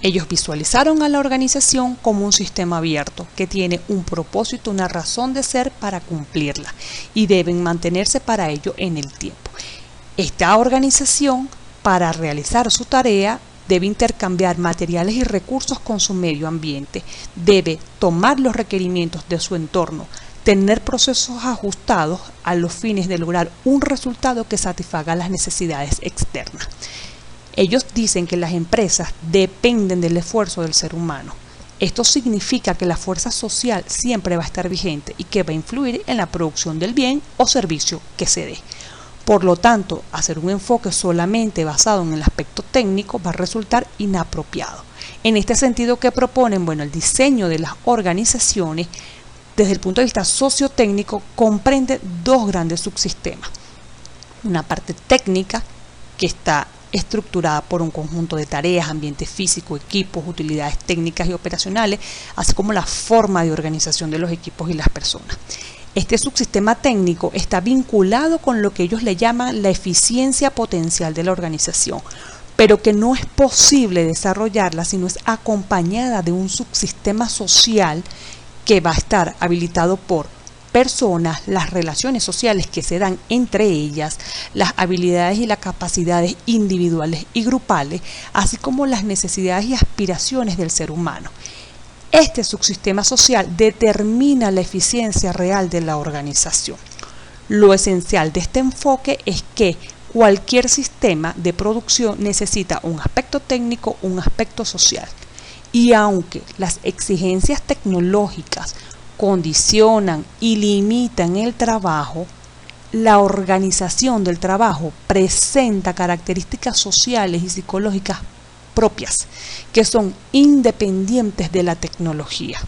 Ellos visualizaron a la organización como un sistema abierto que tiene un propósito, una razón de ser para cumplirla, y deben mantenerse para ello en el tiempo. Esta organización, para realizar su tarea, debe intercambiar materiales y recursos con su medio ambiente, debe tomar los requerimientos de su entorno, tener procesos ajustados a los fines de lograr un resultado que satisfaga las necesidades externas. Ellos dicen que las empresas dependen del esfuerzo del ser humano. Esto significa que la fuerza social siempre va a estar vigente y que va a influir en la producción del bien o servicio que se dé. Por lo tanto, hacer un enfoque solamente basado en el aspecto técnico va a resultar inapropiado. En este sentido, ¿qué proponen? Bueno, el diseño de las organizaciones desde el punto de vista sociotécnico comprende dos grandes subsistemas. Una parte técnica, que está estructurada por un conjunto de tareas, ambiente físico, equipos, utilidades técnicas y operacionales, así como la forma de organización de los equipos y las personas. Este subsistema técnico está vinculado con lo que ellos le llaman la eficiencia potencial de la organización, pero que no es posible desarrollarla si no es acompañada de un subsistema social que va a estar habilitado por personas, las relaciones sociales que se dan entre ellas, las habilidades y las capacidades individuales y grupales, así como las necesidades y aspiraciones del ser humano. Este subsistema social determina la eficiencia real de la organización. Lo esencial de este enfoque es que cualquier sistema de producción necesita un aspecto técnico, un aspecto social. Y aunque las exigencias tecnológicas condicionan y limitan el trabajo, la organización del trabajo presenta características sociales y psicológicas propias, que son independientes de la tecnología.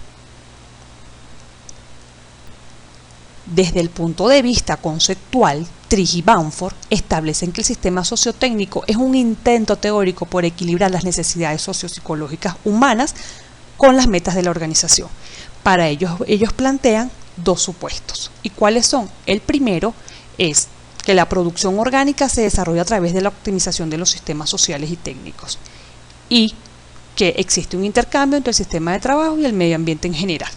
Desde el punto de vista conceptual, Tries y Bamford establecen que el sistema sociotécnico es un intento teórico por equilibrar las necesidades sociopsicológicas humanas con las metas de la organización. Para ellos plantean dos supuestos. ¿Y cuáles son? El primero es que la producción orgánica se desarrolla a través de la optimización de los sistemas sociales y técnicos, y que existe un intercambio entre el sistema de trabajo y el medio ambiente en general.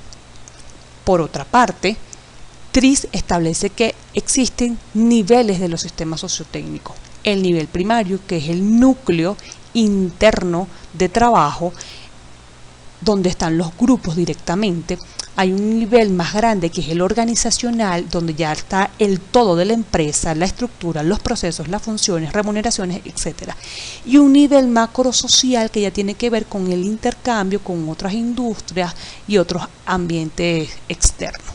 Por otra parte, Tries establece que existen niveles de los sistemas sociotécnicos. El nivel primario, que es el núcleo interno de trabajo, donde están los grupos directamente, hay un nivel más grande que es el organizacional, donde ya está el todo de la empresa, la estructura, los procesos, las funciones, remuneraciones, etc. Y un nivel macrosocial que ya tiene que ver con el intercambio con otras industrias y otros ambientes externos.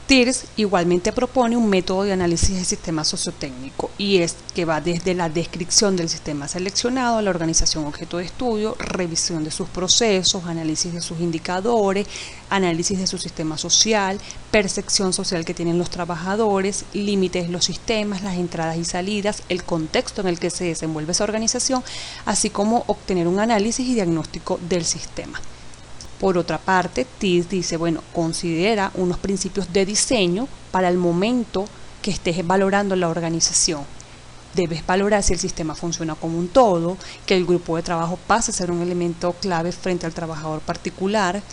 TIRS igualmente propone un método de análisis del sistema sociotécnico y es que va desde la descripción del sistema seleccionado a la organización objeto de estudio, revisión de sus procesos, análisis de sus indicadores, análisis de su sistema social, percepción social que tienen los trabajadores, límites de los sistemas, las entradas y salidas, el contexto en el que se desenvuelve esa organización, así como obtener un análisis y diagnóstico del sistema. Por otra parte, TIRS dice, considera unos principios de diseño para el momento que estés valorando la organización. Debes valorar si el sistema funciona como un todo, que el grupo de trabajo pase a ser un elemento clave frente al trabajador particular,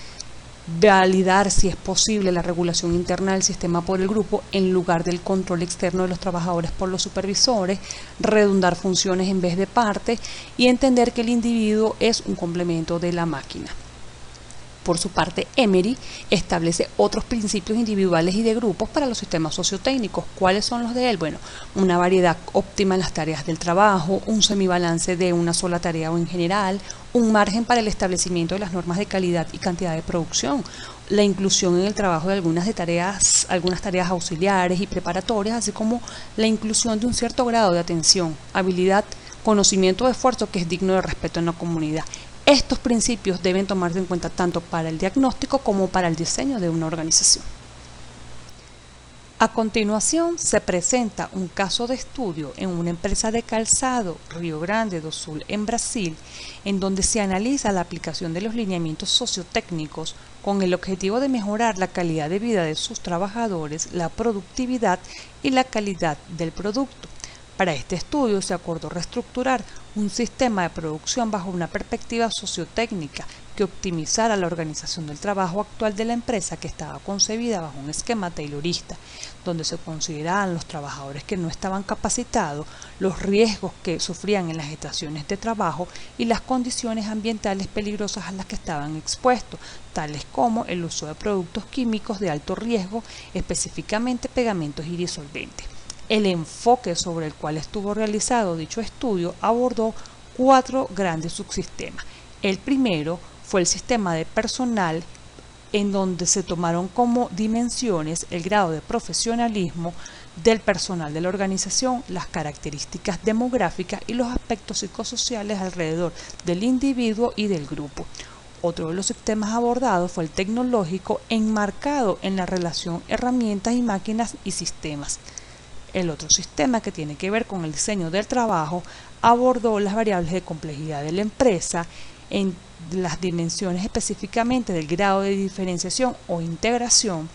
validar si es posible la regulación interna del sistema por el grupo en lugar del control externo de los trabajadores por los supervisores, redundar funciones en vez de partes y entender que el individuo es un complemento de la máquina. Por su parte, Emery establece otros principios individuales y de grupos para los sistemas sociotécnicos. ¿Cuáles son los de él? Una variedad óptima en las tareas del trabajo, un semibalance de una sola tarea o en general, un margen para el establecimiento de las normas de calidad y cantidad de producción, la inclusión en el trabajo de algunas tareas auxiliares y preparatorias, así como la inclusión de un cierto grado de atención, habilidad, conocimiento de esfuerzo que es digno de respeto en la comunidad. Estos principios deben tomarse en cuenta tanto para el diagnóstico como para el diseño de una organización. A continuación se presenta un caso de estudio en una empresa de calzado, Rio Grande do Sul, en Brasil, en donde se analiza la aplicación de los lineamientos sociotécnicos con el objetivo de mejorar la calidad de vida de sus trabajadores, la productividad y la calidad del producto. Para este estudio se acordó reestructurar un sistema de producción bajo una perspectiva sociotécnica que optimizara la organización del trabajo actual de la empresa, que estaba concebida bajo un esquema taylorista, donde se consideraban los trabajadores que no estaban capacitados, los riesgos que sufrían en las estaciones de trabajo y las condiciones ambientales peligrosas a las que estaban expuestos, tales como el uso de productos químicos de alto riesgo, específicamente pegamentos y disolventes. El enfoque sobre el cual estuvo realizado dicho estudio abordó 4 grandes subsistemas. El primero fue el sistema de personal, en donde se tomaron como dimensiones el grado de profesionalismo del personal de la organización, las características demográficas y los aspectos psicosociales alrededor del individuo y del grupo. Otro de los sistemas abordados fue el tecnológico, enmarcado en la relación herramientas y máquinas y sistemas. El otro sistema, que tiene que ver con el diseño del trabajo, abordó las variables de complejidad de la empresa en las dimensiones específicamente del grado de diferenciación o integración,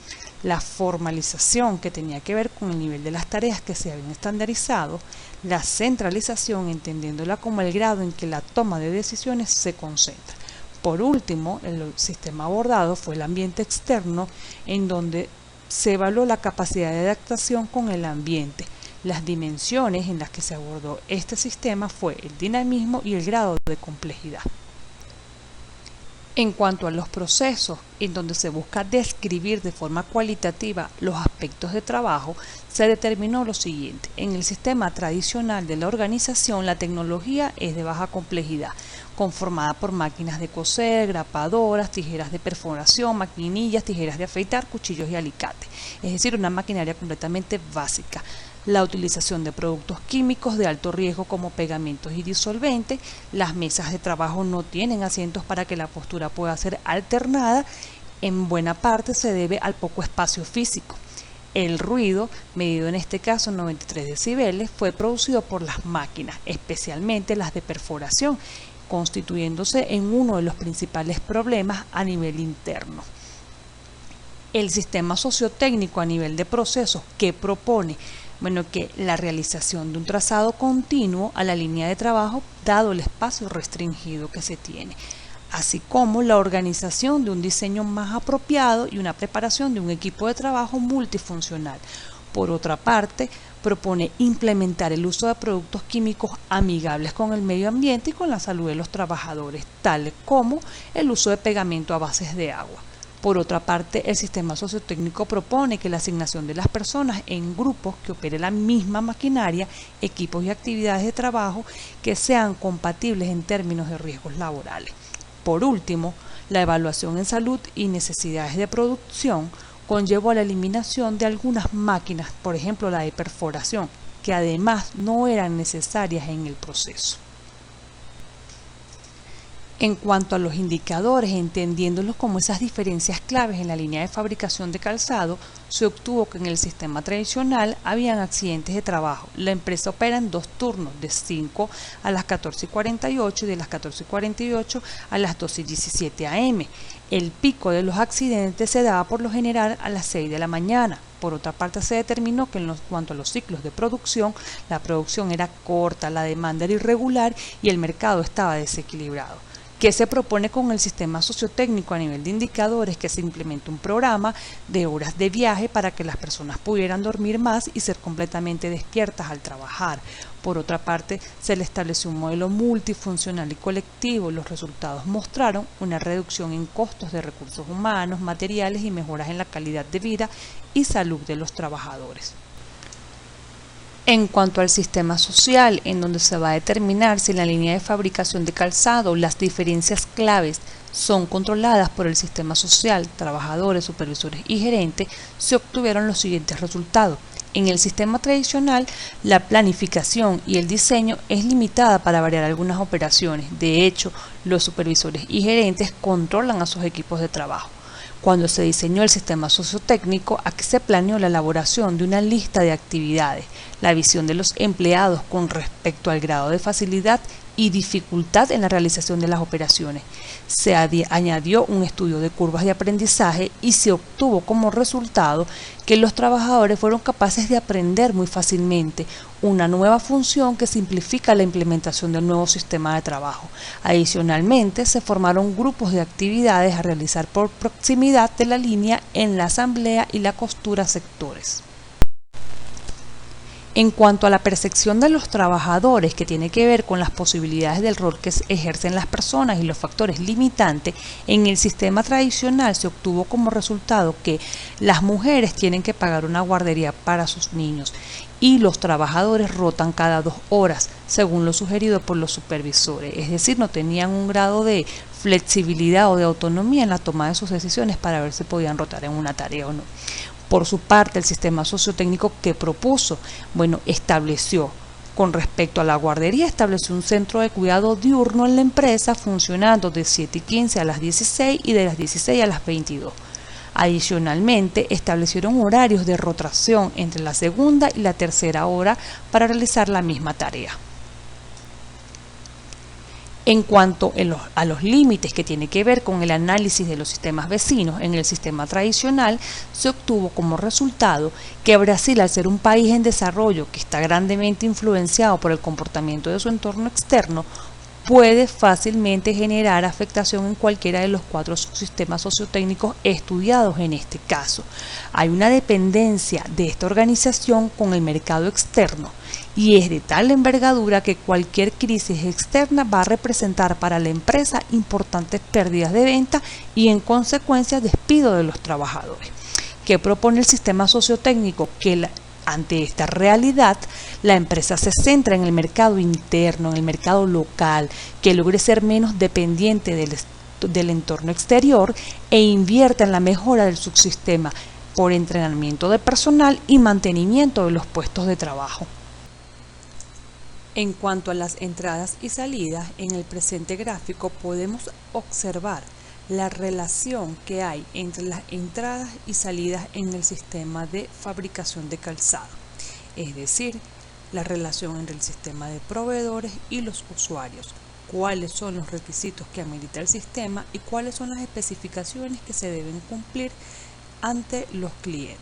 la formalización, que tenía que ver con el nivel de las tareas que se habían estandarizado, la centralización, entendiéndola como el grado en que la toma de decisiones se concentra. Por último, el sistema abordado fue el ambiente externo, en donde se evaluó la capacidad de adaptación con el ambiente. Las dimensiones en las que se abordó este sistema fue el dinamismo y el grado de complejidad. En cuanto a los procesos, en donde se busca describir de forma cualitativa los aspectos de trabajo, se determinó lo siguiente. En el sistema tradicional de la organización, la tecnología es de baja complejidad, conformada por máquinas de coser, grapadoras, tijeras de perforación, maquinillas, tijeras de afeitar, cuchillos y alicates, es decir, una maquinaria completamente básica. La utilización de productos químicos de alto riesgo como pegamentos y disolventes. Las mesas de trabajo no tienen asientos para que la postura pueda ser alternada. En buena parte se debe al poco espacio físico. El ruido, medido en este caso en 93 decibeles, fue producido por las máquinas, especialmente las de perforación, constituyéndose en uno de los principales problemas a nivel interno. El sistema sociotécnico a nivel de procesos que propone que la realización de un trazado continuo a la línea de trabajo, dado el espacio restringido que se tiene, así como la organización de un diseño más apropiado y una preparación de un equipo de trabajo multifuncional. Por otra parte, propone implementar el uso de productos químicos amigables con el medio ambiente y con la salud de los trabajadores, tales como el uso de pegamento a bases de agua. Por otra parte, el sistema sociotécnico propone que la asignación de las personas en grupos que opere la misma maquinaria, equipos y actividades de trabajo que sean compatibles en términos de riesgos laborales. Por último, la evaluación en salud y necesidades de producción conllevó a la eliminación de algunas máquinas, por ejemplo la de perforación, que además no eran necesarias en el proceso. En cuanto a los indicadores, entendiéndolos como esas diferencias claves en la línea de fabricación de calzado, se obtuvo que en el sistema tradicional habían accidentes de trabajo. La empresa opera en 2 turnos, de 5 a las 14:48 y de las 14:48 a las 12:17 am. El pico de los accidentes se daba por lo general a las 6 de la mañana. Por otra parte, se determinó que en cuanto a los ciclos de producción, la producción era corta, la demanda era irregular y el mercado estaba desequilibrado. ¿Qué se propone con el sistema sociotécnico a nivel de indicadores? Que se implemente un programa de horas de viaje para que las personas pudieran dormir más y ser completamente despiertas al trabajar. Por otra parte, se le estableció un modelo multifuncional y colectivo. Los resultados mostraron una reducción en costos de recursos humanos, materiales y mejoras en la calidad de vida y salud de los trabajadores. En cuanto al sistema social, en donde se va a determinar si en la línea de fabricación de calzado las diferencias claves son controladas por el sistema social, trabajadores, supervisores y gerentes, se obtuvieron los siguientes resultados. En el sistema tradicional, la planificación y el diseño es limitada para variar algunas operaciones. De hecho, los supervisores y gerentes controlan a sus equipos de trabajo. Cuando se diseñó el sistema sociotécnico, aquí se planeó la elaboración de una lista de actividades, la visión de los empleados con respecto al grado de facilidad y dificultad en la realización de las operaciones. Se añadió un estudio de curvas de aprendizaje y se obtuvo como resultado que los trabajadores fueron capaces de aprender muy fácilmente una nueva función que simplifica la implementación del nuevo sistema de trabajo. Adicionalmente, se formaron grupos de actividades a realizar por proximidad de la línea en la asamblea y la costura sectores. En cuanto a la percepción de los trabajadores, que tiene que ver con las posibilidades del rol que ejercen las personas y los factores limitantes, en el sistema tradicional se obtuvo como resultado que las mujeres tienen que pagar una guardería para sus niños y los trabajadores rotan cada 2 horas, según lo sugerido por los supervisores, es decir, no tenían un grado de flexibilidad o de autonomía en la toma de sus decisiones para ver si podían rotar en una tarea o no. Por su parte, el sistema sociotécnico que propuso, estableció con respecto a la guardería, estableció un centro de cuidado diurno en la empresa funcionando de 7:15 a las 16 y de las 16 a las 22. Adicionalmente, establecieron horarios de rotación entre la segunda y la tercera hora para realizar la misma tarea. En cuanto a los límites que tiene que ver con el análisis de los sistemas vecinos, en el sistema tradicional se obtuvo como resultado que Brasil, al ser un país en desarrollo que está grandemente influenciado por el comportamiento de su entorno externo, puede fácilmente generar afectación en cualquiera de los 4 subsistemas sociotécnicos estudiados en este caso. Hay una dependencia de esta organización con el mercado externo y es de tal envergadura que cualquier crisis externa va a representar para la empresa importantes pérdidas de venta y en consecuencia despido de los trabajadores. ¿Qué propone el sistema sociotécnico? Que ante esta realidad, la empresa se centra en el mercado interno, en el mercado local, que logre ser menos dependiente del entorno exterior e invierta en la mejora del subsistema por entrenamiento de personal y mantenimiento de los puestos de trabajo. En cuanto a las entradas y salidas, en el presente gráfico podemos observar la relación que hay entre las entradas y salidas en el sistema de fabricación de calzado, es decir, la relación entre el sistema de proveedores y los usuarios, cuáles son los requisitos que amerita el sistema y cuáles son las especificaciones que se deben cumplir ante los clientes,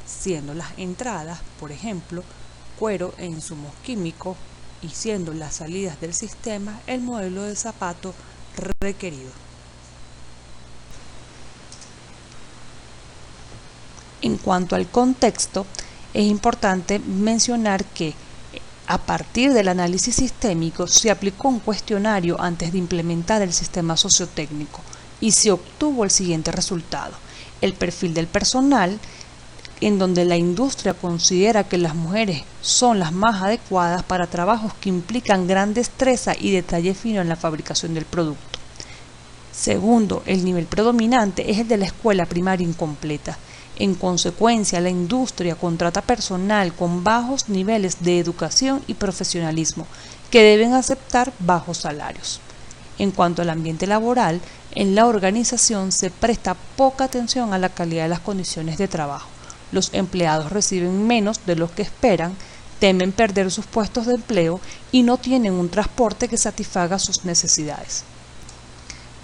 siendo las entradas, por ejemplo, cuero e insumos químicos, y siendo las salidas del sistema el modelo de zapato requerido. En cuanto al contexto, es importante mencionar que a partir del análisis sistémico se aplicó un cuestionario antes de implementar el sistema sociotécnico y se obtuvo el siguiente resultado: el perfil del personal, en donde la industria considera que las mujeres son las más adecuadas para trabajos que implican gran destreza y detalle fino en la fabricación del producto. Segundo, el nivel predominante es el de la escuela primaria incompleta. En consecuencia, la industria contrata personal con bajos niveles de educación y profesionalismo, que deben aceptar bajos salarios. En cuanto al ambiente laboral, en la organización se presta poca atención a la calidad de las condiciones de trabajo. Los empleados reciben menos de lo que esperan, temen perder sus puestos de empleo y no tienen un transporte que satisfaga sus necesidades.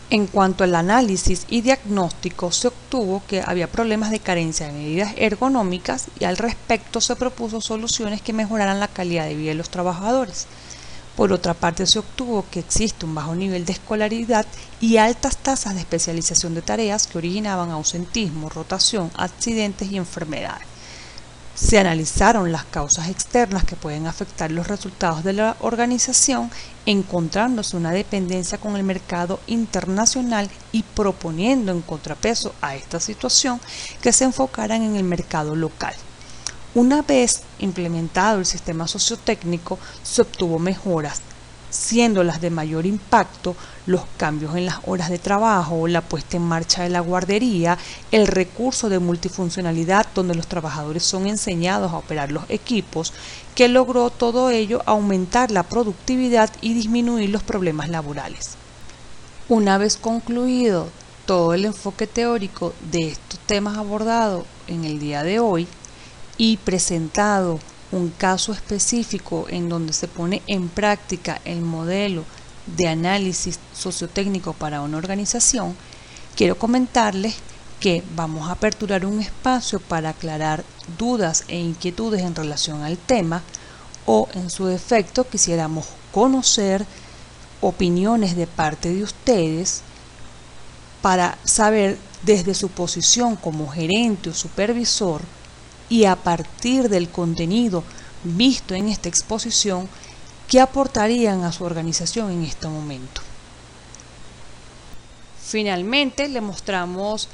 En cuanto al análisis y diagnóstico, se obtuvo que había problemas de carencia de medidas ergonómicas y al respecto se propuso soluciones que mejoraran la calidad de vida de los trabajadores. Por otra parte, se obtuvo que existe un bajo nivel de escolaridad y altas tasas de especialización de tareas que originaban ausentismo, rotación, accidentes y enfermedades. Se analizaron las causas externas que pueden afectar los resultados de la organización, encontrándose una dependencia con el mercado internacional y proponiendo en contrapeso a esta situación que se enfocaran en el mercado local. Una vez implementado el sistema sociotécnico, se obtuvo mejoras, siendo las de mayor impacto los cambios en las horas de trabajo, la puesta en marcha de la guardería, el recurso de multifuncionalidad donde los trabajadores son enseñados a operar los equipos, que logró todo ello aumentar la productividad y disminuir los problemas laborales. Una vez concluido todo el enfoque teórico de estos temas abordados en el día de hoy, y presentado un caso específico en donde se pone en práctica el modelo de análisis sociotécnico para una organización, quiero comentarles que vamos a aperturar un espacio para aclarar dudas e inquietudes en relación al tema, o en su defecto quisiéramos conocer opiniones de parte de ustedes para saber desde su posición como gerente o supervisor, y a partir del contenido visto en esta exposición, ¿qué aportarían a su organización en este momento? Finalmente, le mostramos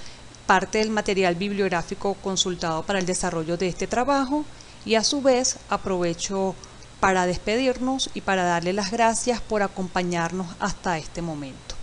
parte del material bibliográfico consultado para el desarrollo de este trabajo y a su vez aprovecho para despedirnos y para darle las gracias por acompañarnos hasta este momento.